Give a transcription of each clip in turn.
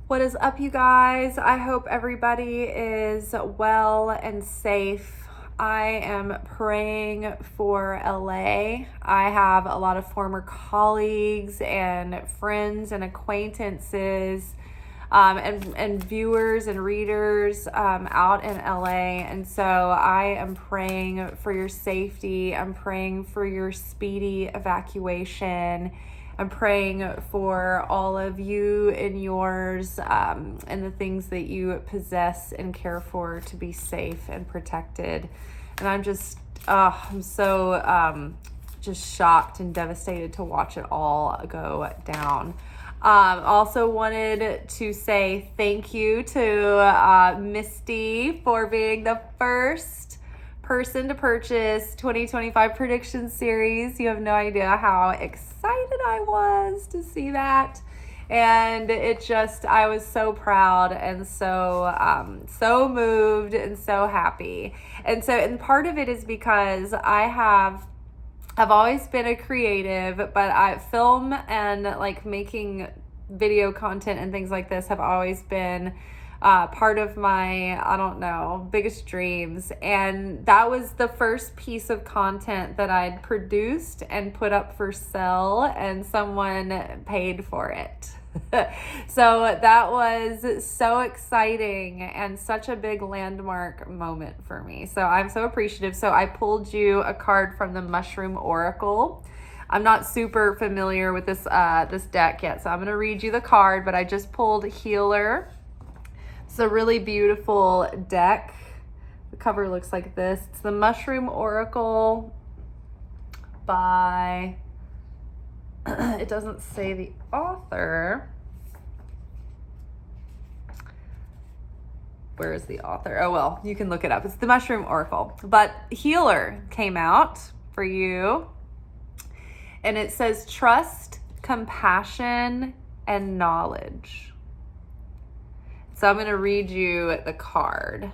What is up, you guys? I hope everybody is well and safe. I am praying for LA. I have a lot of former colleagues and friends and acquaintances and viewers and readers out in LA. And so I am praying for your safety. I'm praying for your speedy evacuation. I'm praying for all of you and yours and the things that you possess and care for to be safe and protected. And I'm so just shocked and devastated to watch it all go down. Also wanted to say thank you to Misty for being the first person to purchase 2025 prediction series. You have no idea how excited I was to see that. And I was so proud and so moved and so happy. And part of it is because I've always been a creative, but I film and like making video content and things like this have always been part of my, biggest dreams. And that was the first piece of content that I'd produced and put up for sale, and someone paid for it. So that was so exciting and such a big landmark moment for me. So I'm so appreciative. So I pulled you a card from the Mushroom Oracle. I'm not super familiar with this deck yet, so I'm going to read you the card, but I just pulled Healer. It's a really beautiful deck. The cover looks like this. It's the Mushroom Oracle by, it doesn't say the author. Where is the author? Oh, well, you can look it up. It's the Mushroom Oracle. But Healer came out for you. And it says trust, compassion, and knowledge. So I'm going to read you the card.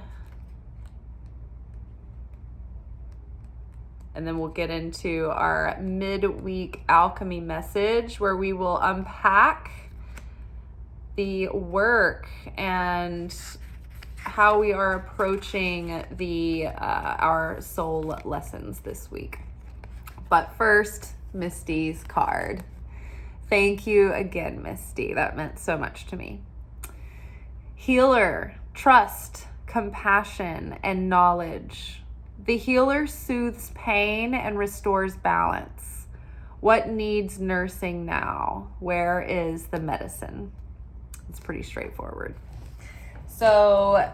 And then we'll get into our midweek alchemy message, where we will unpack the work and how we are approaching our soul lessons this week. But first, Misty's card. Thank you again, Misty. That meant so much to me. Healer, trust, compassion, and knowledge. The healer soothes pain and restores balance. What needs nursing now? Where is the medicine? It's pretty straightforward. So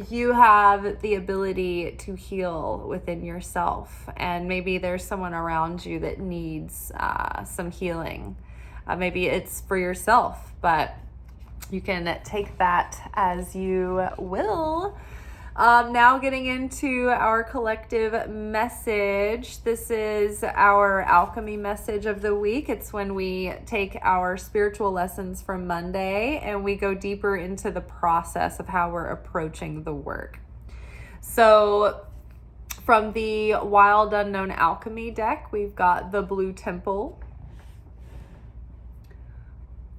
you have the ability to heal within yourself, and maybe there's someone around you that needs some healing. Maybe it's for yourself, but you can take that as you will. Now getting into our collective message. This is our alchemy message of the week. It's when we take our spiritual lessons from Monday and we go deeper into the process of how we're approaching the work. So from the Wild Unknown Alchemy deck, we've got the Blue Temple,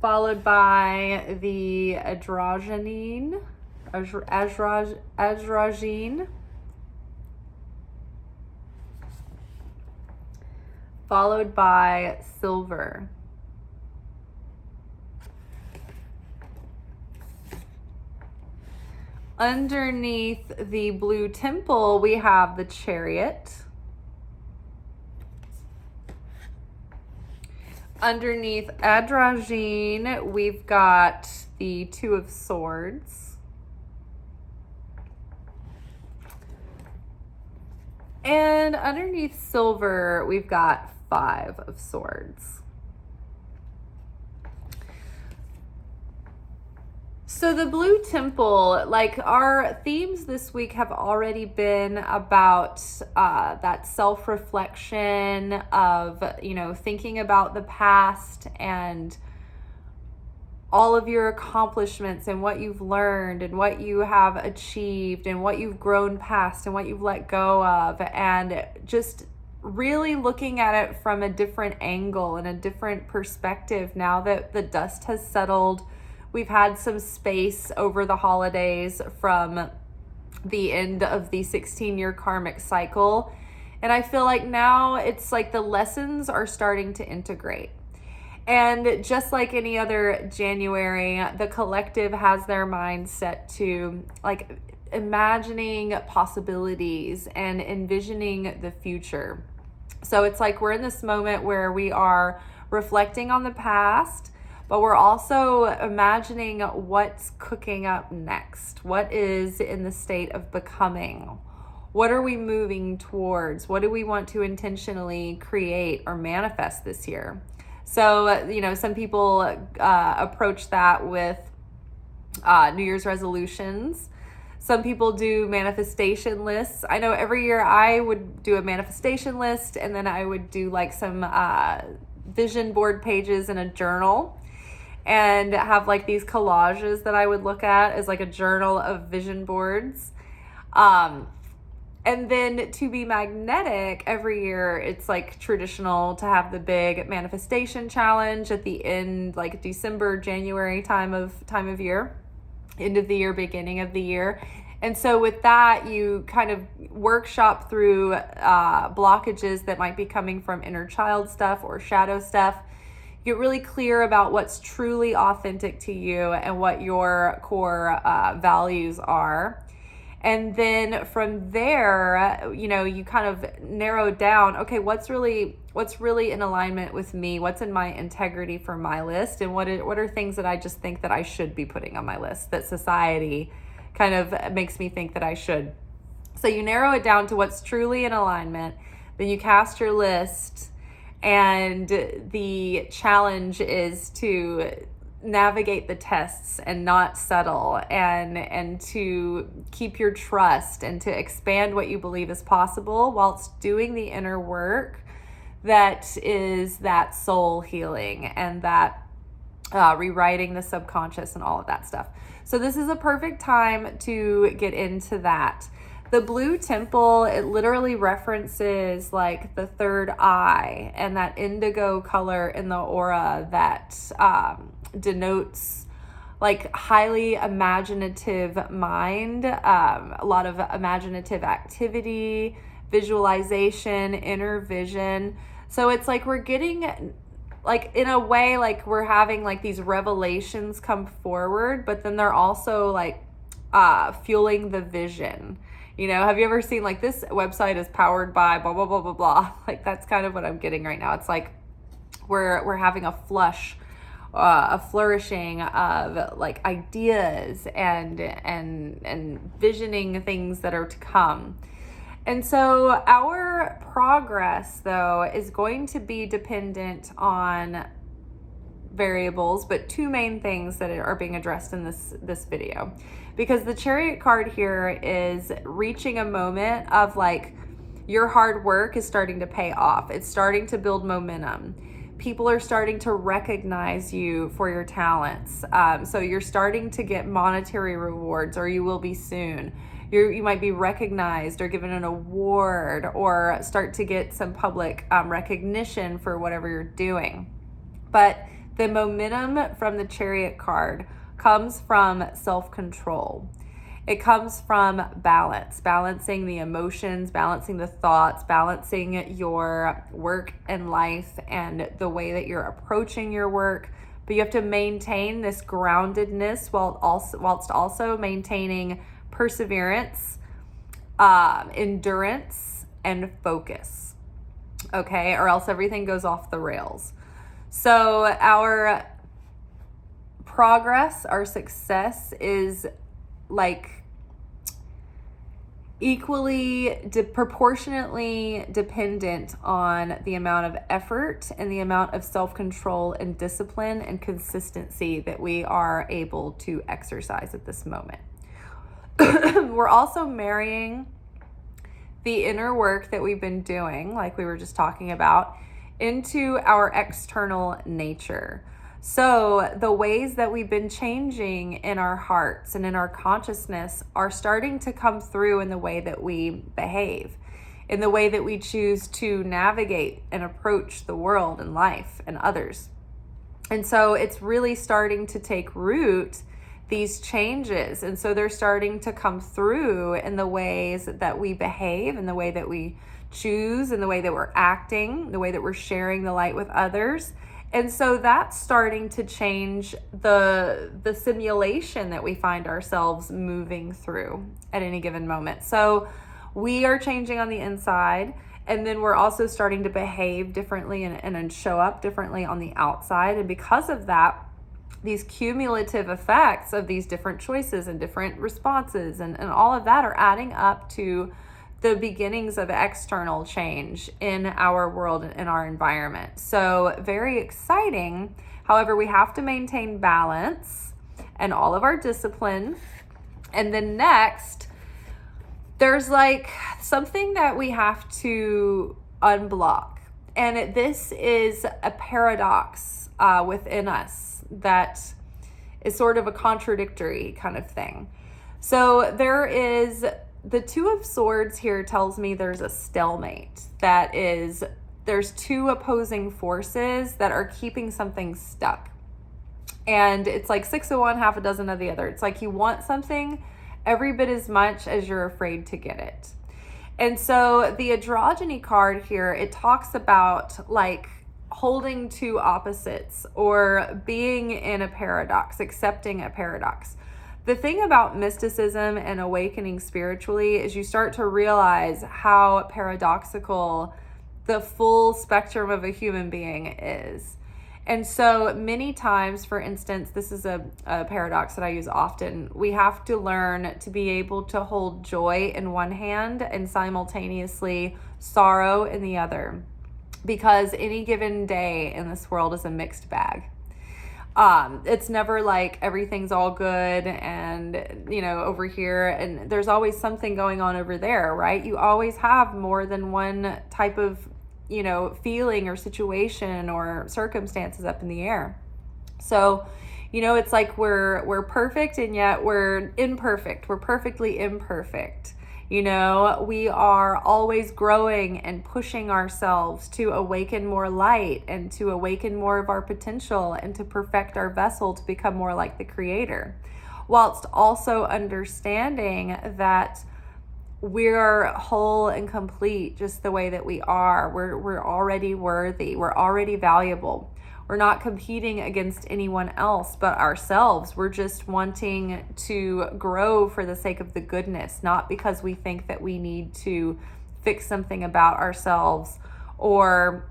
followed by the Adragine, followed by Silver. Underneath the Blue Temple, we have the Chariot. Underneath Adragine, we've got the Two of Swords. And underneath Silver, we've got Five of Swords. So the Blue Temple, like our themes this week have already been about that self-reflection of, thinking about the past and all of your accomplishments and what you've learned and what you have achieved and what you've grown past and what you've let go of, and just really looking at it from a different angle and a different perspective now that the dust has settled We've had some space over the holidays from the end of the 16-year karmic cycle. And I feel like now it's like the lessons are starting to integrate. And just like any other January, the collective has their mind set to like imagining possibilities and envisioning the future. So it's like we're in this moment where we are reflecting on the past, but we're also imagining what's cooking up next. What is in the state of becoming? What are we moving towards? What do we want to intentionally create or manifest this year? So, some people approach that with New Year's resolutions. Some people do manifestation lists. I know every year I would do a manifestation list, and then I would do like some vision board pages in a journal, and have like these collages that I would look at as like a journal of vision boards. And then to be magnetic, every year it's like traditional to have the big manifestation challenge at the end, like December, January time of year, end of the year, beginning of the year. And so with that, you kind of workshop through blockages that might be coming from inner child stuff or shadow stuff. Get really clear about what's truly authentic to you and what your core values are. And then from there, you kind of narrow down, okay, what's really in alignment with me? What's in my integrity for my list? And what are things that I just think that I should be putting on my list, that society kind of makes me think that I should? So you narrow it down to what's truly in alignment. Then you cast your list, and the challenge is to navigate the tests and not settle, and to keep your trust and to expand what you believe is possible whilst doing the inner work that is that soul healing and that rewriting the subconscious and all of that stuff. So this is a perfect time to get into that. The blue temple, it literally references like the third eye and that indigo color in the aura that denotes like highly imaginative mind, a lot of imaginative activity, visualization, inner vision. So it's like we're getting, like, in a way, like we're having like these revelations come forward, but then they're also like fueling the vision. Have you ever seen like this website is powered by blah, blah, blah, blah, blah? Like that's kind of what I'm getting right now. It's like we're having a flourishing of like ideas and visioning things that are to come. And so our progress, though, is going to be dependent on variables, but two main things that are being addressed in this video. Because the Chariot card here is reaching a moment of like your hard work is starting to pay off. It's starting to build momentum. People are starting to recognize you for your talents. So you're starting to get monetary rewards, or you will be soon. You might be recognized or given an award, or start to get some public recognition for whatever you're doing. But the momentum from the Chariot card comes from self-control. It comes from balance, balancing the emotions, balancing the thoughts, balancing your work and life and the way that you're approaching your work. But you have to maintain this groundedness whilst also maintaining perseverance, endurance, and focus. Okay, or else everything goes off the rails. So our progress, our success is like equally proportionately dependent on the amount of effort and the amount of self-control and discipline and consistency that we are able to exercise at this moment. We're also marrying the inner work that we've been doing, like we were just talking about, into our external nature. So the ways that we've been changing in our hearts and in our consciousness are starting to come through in the way that we behave, in the way that we choose to navigate and approach the world and life and others. And so it's really starting to take root, these changes. And so they're starting to come through in the ways that we behave, in the way that we choose, in the way that we're acting, the way that we're sharing the light with others. And so that's starting to change the simulation that we find ourselves moving through at any given moment. So we are changing on the inside, and then we're also starting to behave differently and show up differently on the outside. And because of that, these cumulative effects of these different choices and different responses and all of that are adding up to the beginnings of external change in our world and in our environment. So very exciting. However, we have to maintain balance and all of our discipline. And then next, there's like something that we have to unblock. And this is a paradox within us that is sort of a contradictory kind of thing. So there is the Two of Swords here tells me there's a stalemate. That is, there's two opposing forces that are keeping something stuck. And it's like 6 of one, half a dozen of the other. It's like you want something every bit as much as you're afraid to get it. And so the androgyny card here, it talks about like holding two opposites or being in a paradox, accepting a paradox. The thing about mysticism and awakening spiritually is you start to realize how paradoxical the full spectrum of a human being is. And so many times, for instance, this is a paradox that I use often. We have to learn to be able to hold joy in one hand and simultaneously sorrow in the other, because any given day in this world is a mixed bag. It's never like everything's all good and, you know, over here, and there's always something going on over there, right? You always have more than one type of, you know, feeling or situation or circumstances up in the air. So, you know, it's like we're perfect and yet we're imperfect. We're perfectly imperfect. You know, we are always growing and pushing ourselves to awaken more light and to awaken more of our potential and to perfect our vessel to become more like the Creator, whilst also understanding that we're whole and complete just the way that we are. We're already worthy. We're already valuable. We're not competing against anyone else but ourselves. We're just wanting to grow for the sake of the goodness, not because we think that we need to fix something about ourselves or,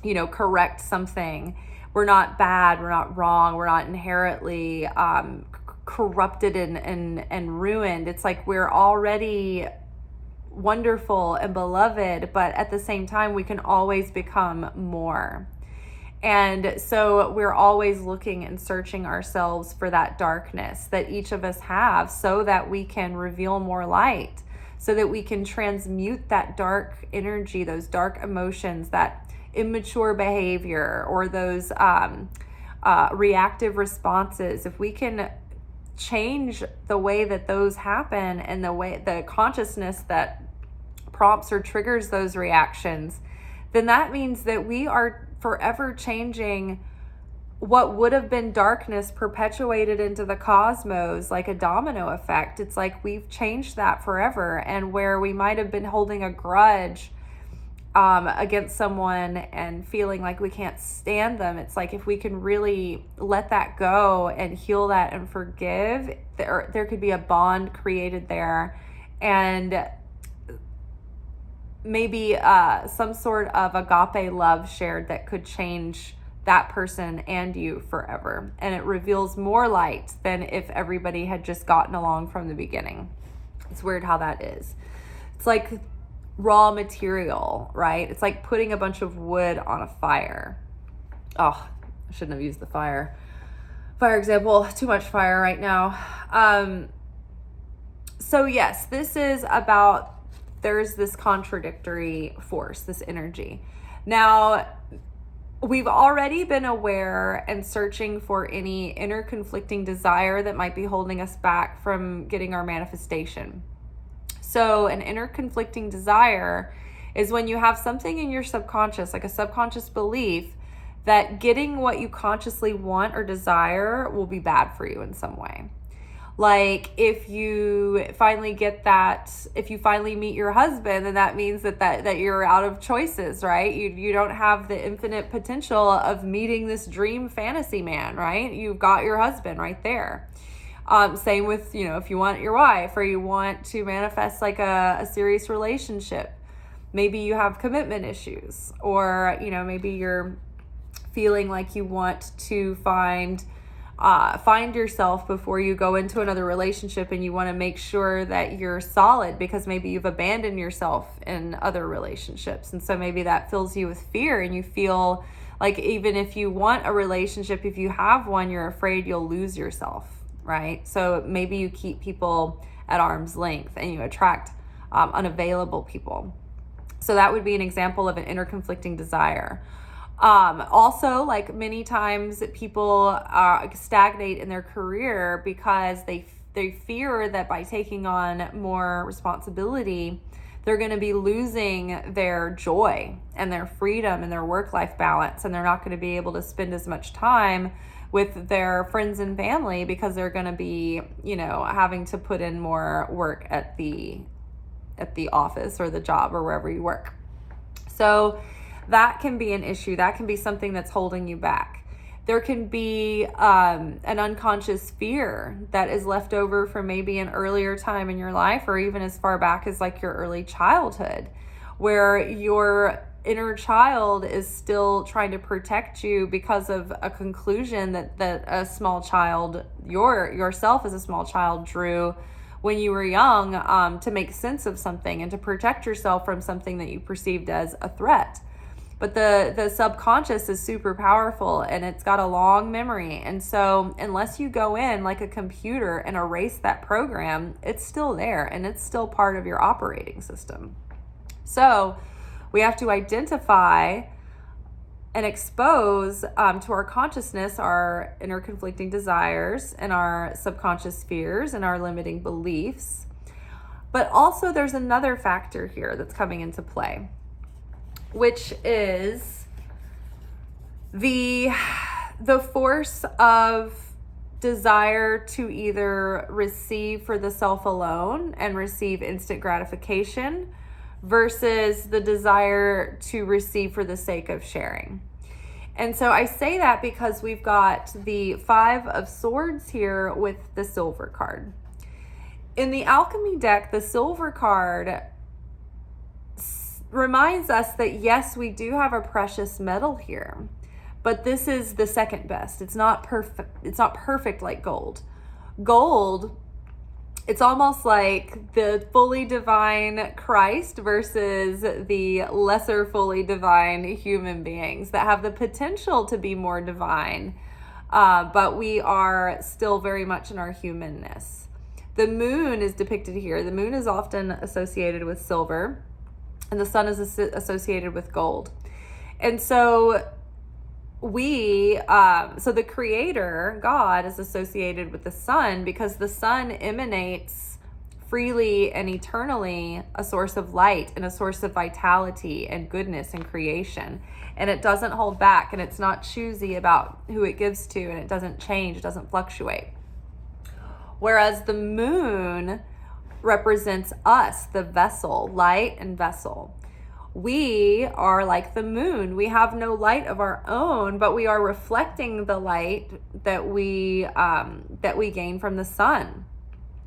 you know, correct something. We're not bad. We're not wrong. We're not inherently corrupted and ruined. It's like we're already wonderful and beloved, but at the same time, we can always become more. And so we're always looking and searching ourselves for that darkness that each of us have so that we can reveal more light, so that we can transmute that dark energy, those dark emotions, that immature behavior, or those reactive responses. If we can change the way that those happen and the consciousness that prompts or triggers those reactions, then that means that we are forever changing what would have been darkness perpetuated into the cosmos like a domino effect. It's like we've changed that forever. And where we might have been holding a grudge against someone and feeling like we can't stand them, it's like if we can really let that go and heal that and forgive, there could be a bond created there, and maybe some sort of agape love shared that could change that person and you forever. And it reveals more light than if everybody had just gotten along from the beginning. It's weird how that is. It's like raw material, right? It's like putting a bunch of wood on a fire. Oh, I shouldn't have used the fire example. Too much fire right now. So yes, this is about, there's this contradictory force, this energy. Now, we've already been aware and searching for any inner conflicting desire that might be holding us back from getting our manifestation. So an inner conflicting desire is when you have something in your subconscious, like a subconscious belief, that getting what you consciously want or desire will be bad for you in some way. Like if you finally meet your husband, then that means that you're out of choices, right? You don't have the infinite potential of meeting this dream fantasy man, right? You've got your husband right there. Same with, if you want your wife or you want to manifest like a serious relationship, maybe you have commitment issues, or, maybe you're feeling like you want to find yourself before you go into another relationship, and you want to make sure that you're solid because maybe you've abandoned yourself in other relationships. And so maybe that fills you with fear, and you feel like even if you want a relationship, if you have one, you're afraid you'll lose yourself, right? So maybe you keep people at arm's length and you attract unavailable people. So that would be an example of an inner conflicting desire. Also, like many times people stagnate in their career because they fear that by taking on more responsibility, they're going to be losing their joy and their freedom and their work-life balance, and they're not going to be able to spend as much time with their friends and family because they're going to be, having to put in more work at the office or the job or wherever you work. So that can be an issue. That can be something that's holding you back. There can be an unconscious fear that is left over from maybe an earlier time in your life, or even as far back as like your early childhood, where your inner child is still trying to protect you because of a conclusion that a small child, yourself as a small child, drew when you were young, to make sense of something and to protect yourself from something that you perceived as a threat. But the subconscious is super powerful, and it's got a long memory. And so unless you go in like a computer and erase that program, it's still there and it's still part of your operating system. So we have to identify and expose to our consciousness our inner conflicting desires and our subconscious fears and our limiting beliefs. But also there's another factor here that's coming into play, which is the force of desire to either receive for the self alone and receive instant gratification versus the desire to receive for the sake of sharing. And so I say that because we've got the 5 of Swords here with the Silver card. In the Alchemy deck, the Silver card reminds us that yes, we do have a precious metal here, but this is the second best. It's not perfect. It's not perfect like gold. Gold, it's almost like the fully divine Christ versus the lesser fully divine human beings that have the potential to be more divine, but we are still very much in our humanness. The moon is depicted here. The moon is often associated with silver, and the sun is associated with gold. And so so the creator, God, is associated with the sun because the sun emanates freely and eternally a source of light and a source of vitality and goodness and creation. And it doesn't hold back, and it's not choosy about who it gives to, and it doesn't change, it doesn't fluctuate. Whereas the moon represents us, the vessel, light and vessel. We are like the moon. We have no light of our own, but we are reflecting the light that we gain from the sun.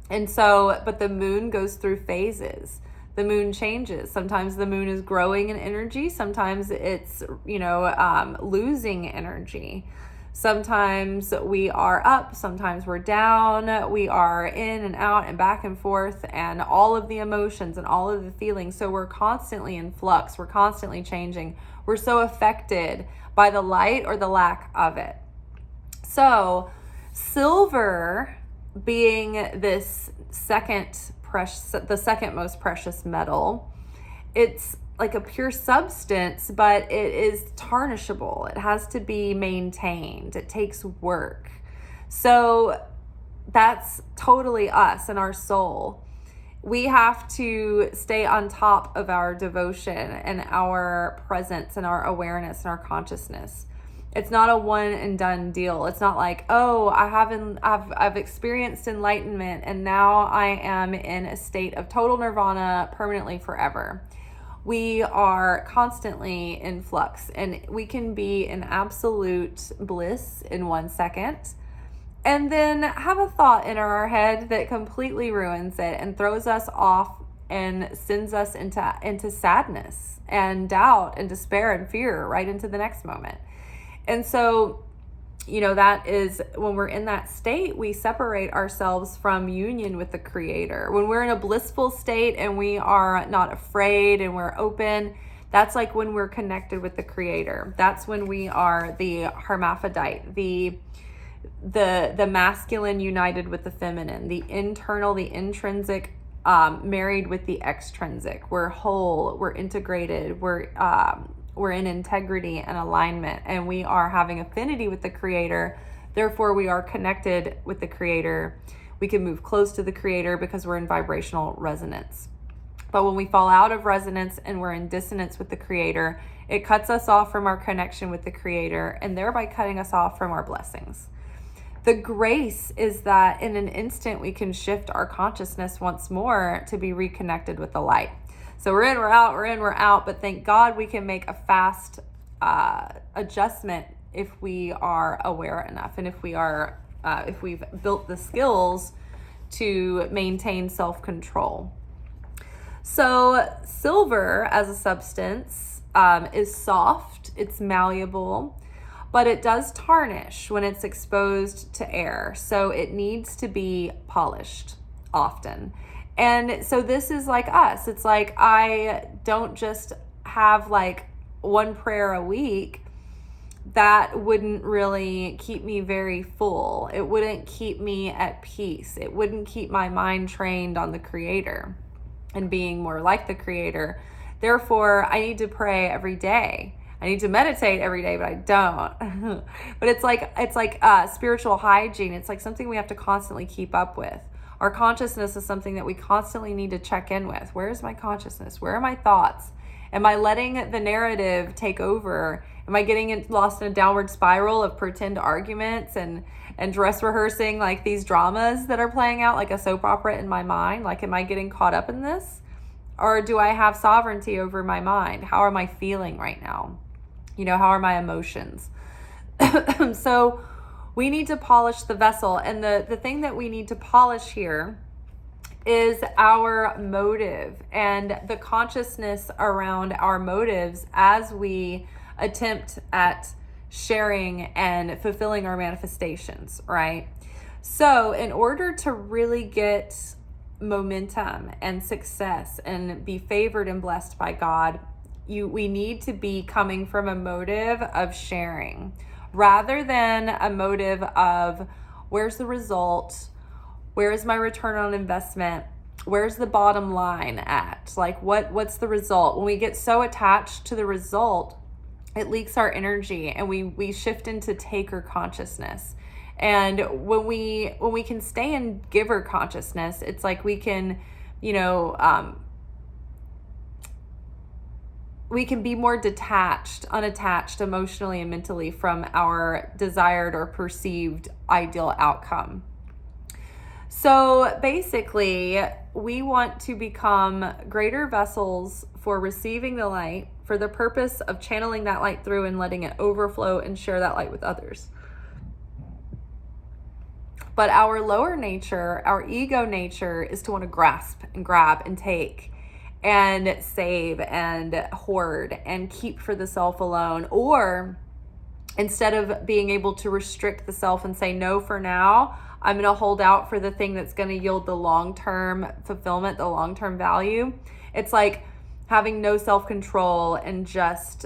And so, but the moon goes through phases. The moon changes. Sometimes the moon is growing in energy. Sometimes it's, losing energy. Sometimes we are up, sometimes we're down, we are in and out and back and forth, and all of the emotions and all of the feelings. So we're constantly in flux, we're constantly changing. We're so affected by the light or the lack of it. So silver being this the second most precious metal, it's like a pure substance, but it is tarnishable. It has to be maintained. It takes work. So that's totally us and our soul. We have to stay on top of our devotion and our presence and our awareness and our consciousness. It's not a one and done deal. It's not like, oh, I've experienced enlightenment and now I am in a state of total nirvana permanently forever. We are constantly in flux, and we can be in absolute bliss in 1 second and then have a thought in our head that completely ruins it and throws us off and sends us into sadness and doubt and despair and fear right into the next moment. And so, that is when we're in that state, we separate ourselves from union with the Creator. When we're in a blissful state and we are not afraid and we're open, that's like when we're connected with the Creator. That's when we are the hermaphrodite, the masculine united with the feminine, the internal, the intrinsic married with the extrinsic. We're whole, we're integrated, we're in integrity and alignment, and we are having affinity with the Creator. Therefore, we are connected with the Creator. We can move close to the Creator because we're in vibrational resonance. But when we fall out of resonance and we're in dissonance with the Creator, it cuts us off from our connection with the Creator and thereby cutting us off from our blessings. The grace is that in an instant we can shift our consciousness once more to be reconnected with the light. So we're in, we're out, we're in, we're out, but thank God we can make a fast adjustment if we are aware enough, and if we've built the skills to maintain self-control. So silver as a substance is soft, it's malleable, but it does tarnish when it's exposed to air. So it needs to be polished often. And so this is like us. It's like I don't just have like one prayer a week. That wouldn't really keep me very full. It wouldn't keep me at peace. It wouldn't keep my mind trained on the Creator and being more like the Creator. Therefore, I need to pray every day. I need to meditate every day, but I don't. But it's like spiritual hygiene. It's like something we have to constantly keep up with. Our consciousness is something that we constantly need to check in with. Where is my consciousness? Where are my thoughts? Am I letting the narrative take over? Am I getting lost in a downward spiral of pretend arguments and dress rehearsing like these dramas that are playing out like a soap opera in my mind? Like, am I getting caught up in this? Or do I have sovereignty over my mind? How am I feeling right now? How are my emotions? So we need to polish the vessel. And the thing that we need to polish here is our motive and the consciousness around our motives as we attempt at sharing and fulfilling our manifestations, right? So in order to really get momentum and success and be favored and blessed by God, we need to be coming from a motive of sharing rather than a motive of where's the result, where is my return on investment, where's the bottom line at, like what's the result. When we get so attached to the result, it leaks our energy and we shift into taker consciousness. And when we can stay in giver consciousness, it's like we can we can be more detached, unattached emotionally and mentally from our desired or perceived ideal outcome. So basically, we want to become greater vessels for receiving the light for the purpose of channeling that light through and letting it overflow and share that light with others. But our lower nature, our ego nature, is to want to grasp and grab and take and save and hoard and keep for the self alone. Or instead of being able to restrict the self and say, no, for now, I'm going to hold out for the thing that's going to yield the long-term fulfillment, the long-term value. It's like having no self-control and just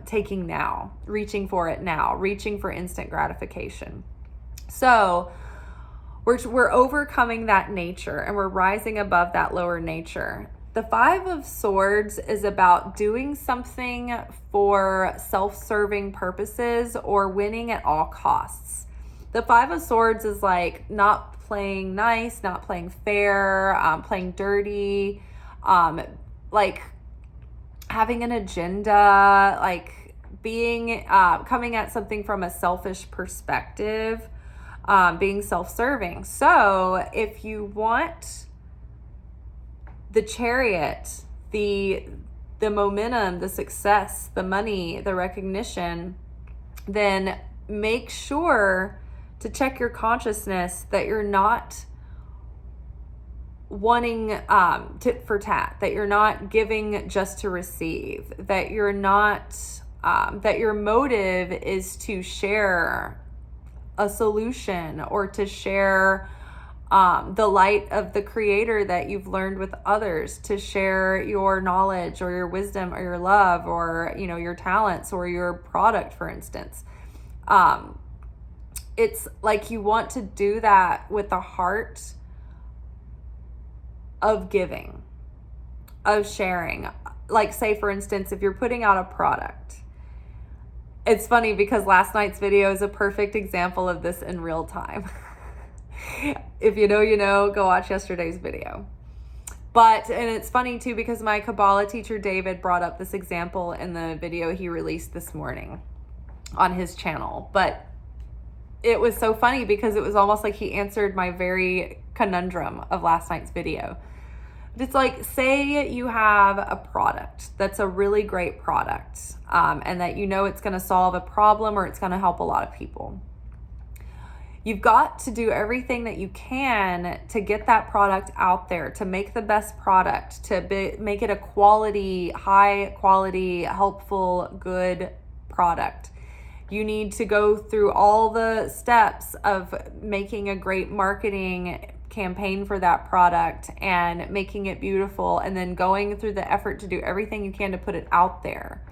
taking now, reaching for it now, reaching for instant gratification. So we're overcoming that nature and we're rising above that lower nature. The Five of Swords is about doing something for self-serving purposes or winning at all costs. The Five of Swords is like not playing nice, not playing fair, playing dirty, like having an agenda, like being coming at something from a selfish perspective, being self-serving. So if you want the chariot, the momentum, the success, the money, the recognition, then make sure to check your consciousness that you're not wanting tit for tat, that you're not giving just to receive, that you're not, that your motive is to share a solution or to share the light of the Creator that you've learned with others, to share your knowledge or your wisdom or your love or, you know, your talents or your product, for instance. It's like you want to do that with a heart of giving, of sharing. Like, say, for instance, if you're putting out a product, it's funny because last night's video is a perfect example of this in real time. If you know, you know, go watch yesterday's video. And it's funny too, because my Kabbalah teacher, David, brought up this example in the video he released this morning on his channel. But it was so funny because it was almost like he answered my very conundrum of last night's video. It's like, say you have a product that's a really great product, and that you know it's going to solve a problem or it's going to help a lot of people. You've got to do everything that you can to get that product out there, to make the best product, to make it a quality, high quality, helpful, good product. You need to go through all the steps of making a great marketing campaign for that product and making it beautiful, and then going through the effort to do everything you can to put it out there.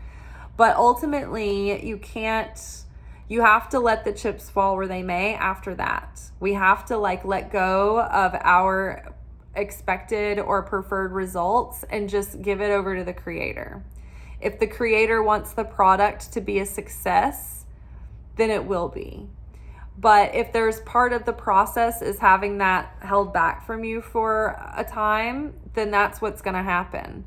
But ultimately, you have to let the chips fall where they may after that. We have to let go of our expected or preferred results and just give it over to the Creator. If the Creator wants the product to be a success, then it will be. But if there's part of the process is having that held back from you for a time, then that's what's going to happen.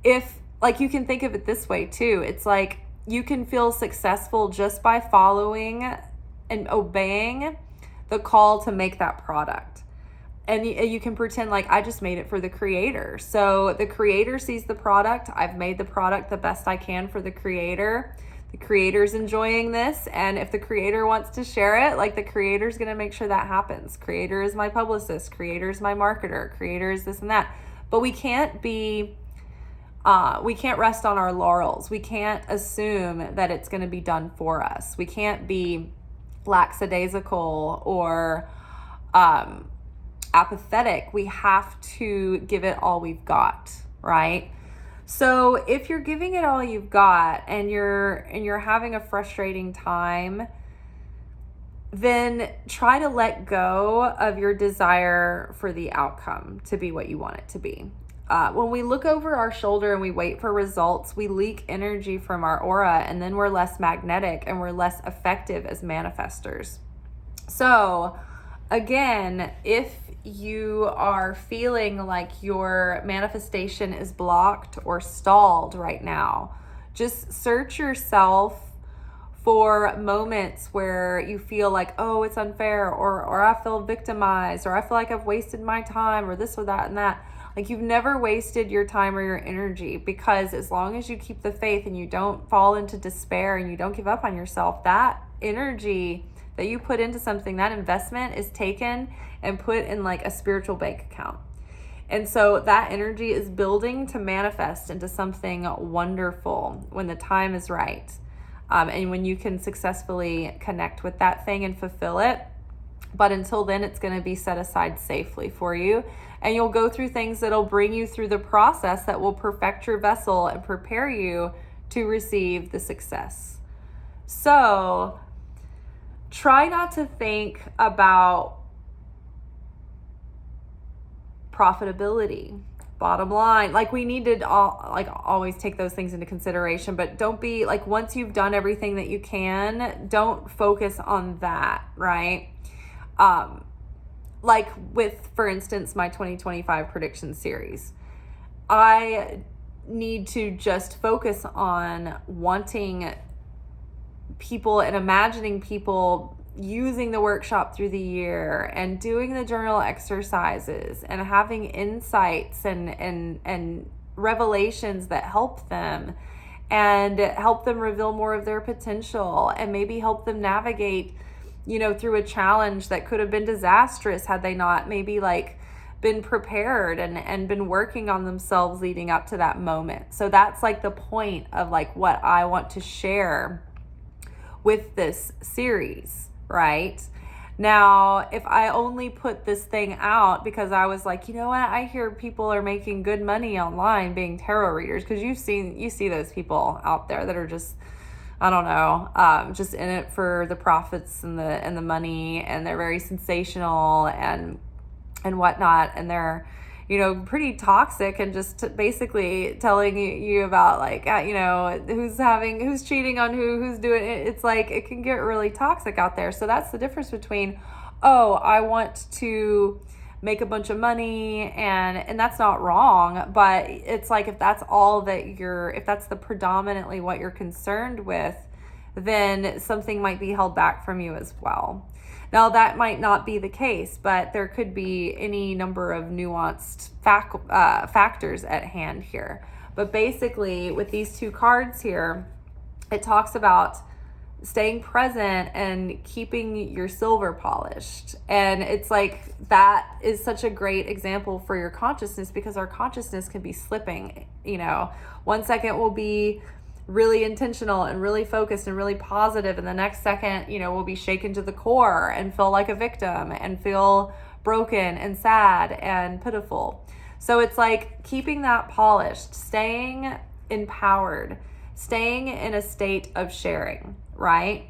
If, you can think of it this way too. It's like you can feel successful just by following and obeying the call to make that product. And you can pretend like I just made it for the Creator. So the Creator sees the product. I've made the product the best I can for the Creator. The Creator's enjoying this, and if the Creator wants to share it, the Creator's going to make sure that happens. Creator is my publicist. Creator is my marketer. Creator is this and that. But we can't rest on our laurels. We can't assume that it's going to be done for us. We can't be lackadaisical or apathetic. We have to give it all we've got, right? So if you're giving it all you've got and you're having a frustrating time, then try to let go of your desire for the outcome to be what you want it to be. When we look over our shoulder and we wait for results, we leak energy from our aura, and then we're less magnetic and we're less effective as manifestors. So again, if you are feeling like your manifestation is blocked or stalled right now, just search yourself for moments where you feel like, oh, it's unfair, or I feel victimized, or I feel like I've wasted my time, or this or that and that. You've never wasted your time or your energy, because as long as you keep the faith and you don't fall into despair and you don't give up on yourself, that energy that you put into something, that investment is taken and put in a spiritual bank account. And so that energy is building to manifest into something wonderful when the time is right. And when you can successfully connect with that thing and fulfill it. But until then, it's going to be set aside safely for you. And you'll go through things that'll bring you through the process that will perfect your vessel and prepare you to receive the success. So try not to think about profitability, bottom line. We need to always take those things into consideration, but don't be once you've done everything that you can, don't focus on that, right? With, for instance, my 2025 prediction series, I need to just focus on wanting people and imagining people using the workshop through the year and doing the journal exercises and having insights and revelations that help them and help them reveal more of their potential, and maybe help them navigate, through a challenge that could have been disastrous had they not maybe like been prepared and been working on themselves leading up to that moment. So that's like the point of like what I want to share with this series, right? Now, if I only put this thing out because I was like, I hear people are making good money online being tarot readers, because you see those people out there that are just, I don't know, just in it for the profits and the money, and they're very sensational and whatnot, and they're pretty toxic and just basically telling you about like who's cheating on who's doing it. It's like it can get really toxic out there. So that's the difference between, I want to make a bunch of money, and that's not wrong, but it's like if that's all that if that's the predominantly what you're concerned with, then something might be held back from you as well. Now, that might not be the case, but there could be any number of nuanced factors at hand here. But basically, with these two cards here, it talks about staying present and keeping your silver polished. And it's like that is such a great example for your consciousness, because our consciousness can be slipping. 1 second will be really intentional and really focused and really positive, and the next second we'll be shaken to the core and feel like a victim and feel broken and sad and pitiful. So it's like keeping that polished, staying empowered, staying in a state of sharing, right?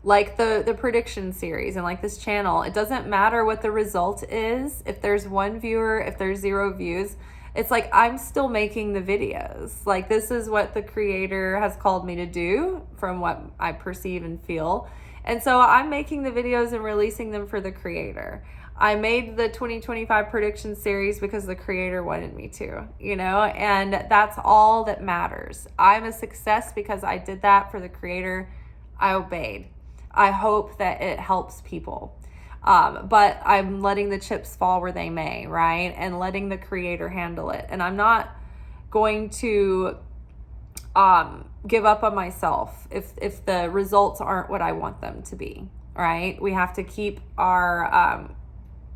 Like the prediction series and like this channel, it doesn't matter what the result is. If there's 1 viewer, if there's 0 views, it's like I'm still making the videos. Like this is what the creator has called me to do from what I perceive and feel. And so I'm making the videos and releasing them for the creator. I made the 2025 prediction series because the creator wanted me to, and that's all that matters. I'm a success because I did that for the creator. I obeyed. I hope that it helps people. But I'm letting the chips fall where they may, right? And letting the creator handle it. And I'm not going to give up on myself if the results aren't what I want them to be, right? We have to keep our,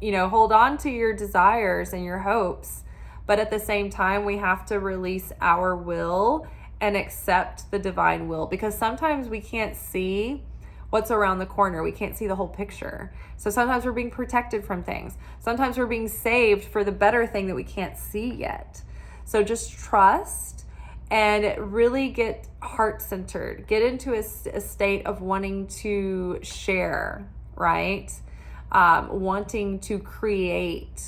hold on to your desires and your hopes. But at the same time, we have to release our will and accept the divine will, because sometimes we can't see what's around the corner. We can't see the whole picture. So sometimes we're being protected from things. Sometimes we're being saved for the better thing that we can't see yet. So just trust and really get heart-centered. Get into a state of wanting to share, right? Wanting to create,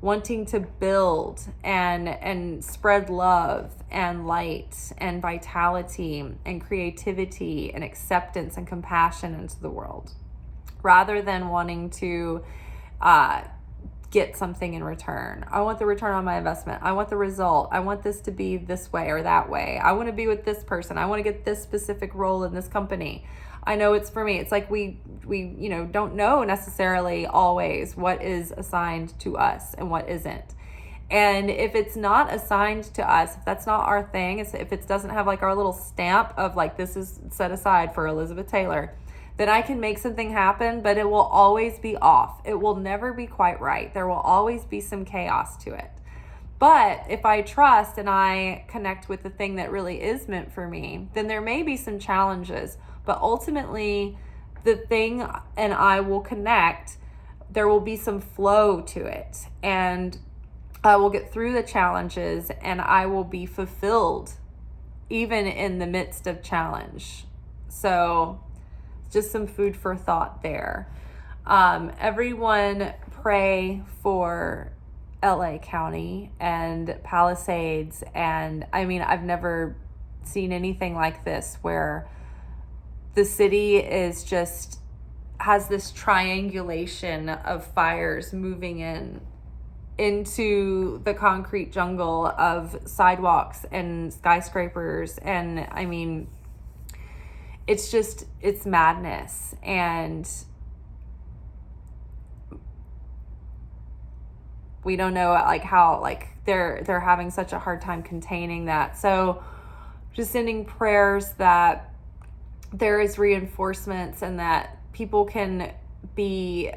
wanting to build and spread love and light and vitality and creativity and acceptance and compassion into the world, rather than wanting to get something in return. I want the return on my investment. I want the result. I want this to be this way or that way. I want to be with this person. I want to get this specific role in this company. I know it's for me. It's like we don't know necessarily always what is assigned to us and what isn't. And if it's not assigned to us, if that's not our thing, if it doesn't have like our little stamp of like this is set aside for Elizabeth Taylor, then I can make something happen, but it will always be off. It will never be quite right. There will always be some chaos to it. But if I trust and I connect with the thing that really is meant for me, then there may be some challenges, but ultimately the thing and I will connect. There will be some flow to it, and I will get through the challenges, and I will be fulfilled even in the midst of challenge. So just some food for thought there. Everyone pray for LA County and Palisades. And I mean, I've never seen anything like this, where the city is just has this triangulation of fires moving into the concrete jungle of sidewalks and skyscrapers. And I mean, it's madness. And we don't know like how like they're having such a hard time containing that. So just sending prayers that there is reinforcements and that people can be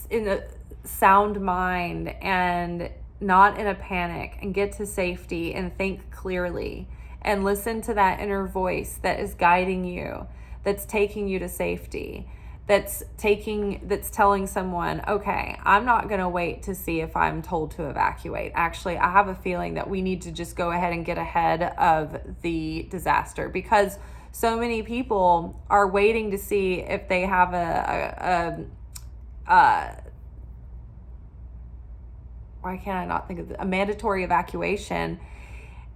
in a sound mind and not in a panic and get to safety and think clearly and listen to that inner voice that is guiding you, that's taking you to safety, that's telling someone, okay, I'm not going to wait to see if I'm told to evacuate. Actually, I have a feeling that we need to just go ahead and get ahead of the disaster, because so many people are waiting to see if they have why can't I not think of a mandatory evacuation.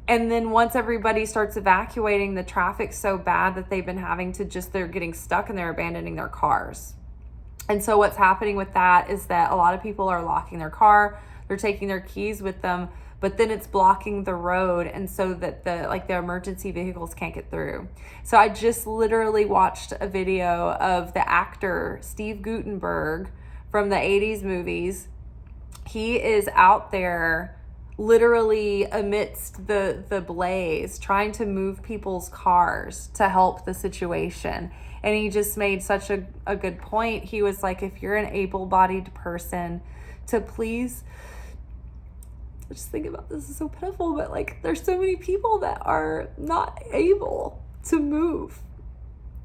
And then once everybody starts evacuating, the traffic's so bad that they've been having to they're getting stuck and they're abandoning their cars. And so what's happening with that is that a lot of people are locking their car, they're taking their keys with them, but then it's blocking the road, and so that the emergency vehicles can't get through. So I just literally watched a video of the actor Steve Guttenberg from the 80s movies. He is out there literally amidst the blaze, trying to move people's cars to help the situation. And he just made such a good point. He was like, if you're an able-bodied person, to please just think about this, is so pitiful, but like there's so many people that are not able to move,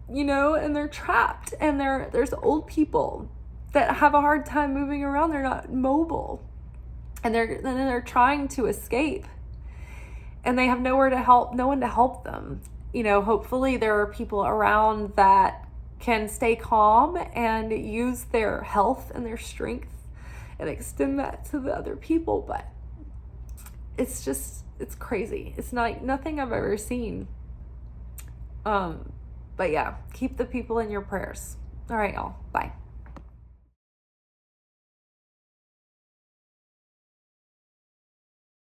and they're trapped, and there's old people that have a hard time moving around. They're not mobile. And they're trying to escape, and they have no one to help them. Hopefully there are people around that can stay calm and use their health and their strength and extend that to the other people. But it's crazy. It's nothing I've ever seen. But yeah, keep the people in your prayers. All right, y'all. Bye.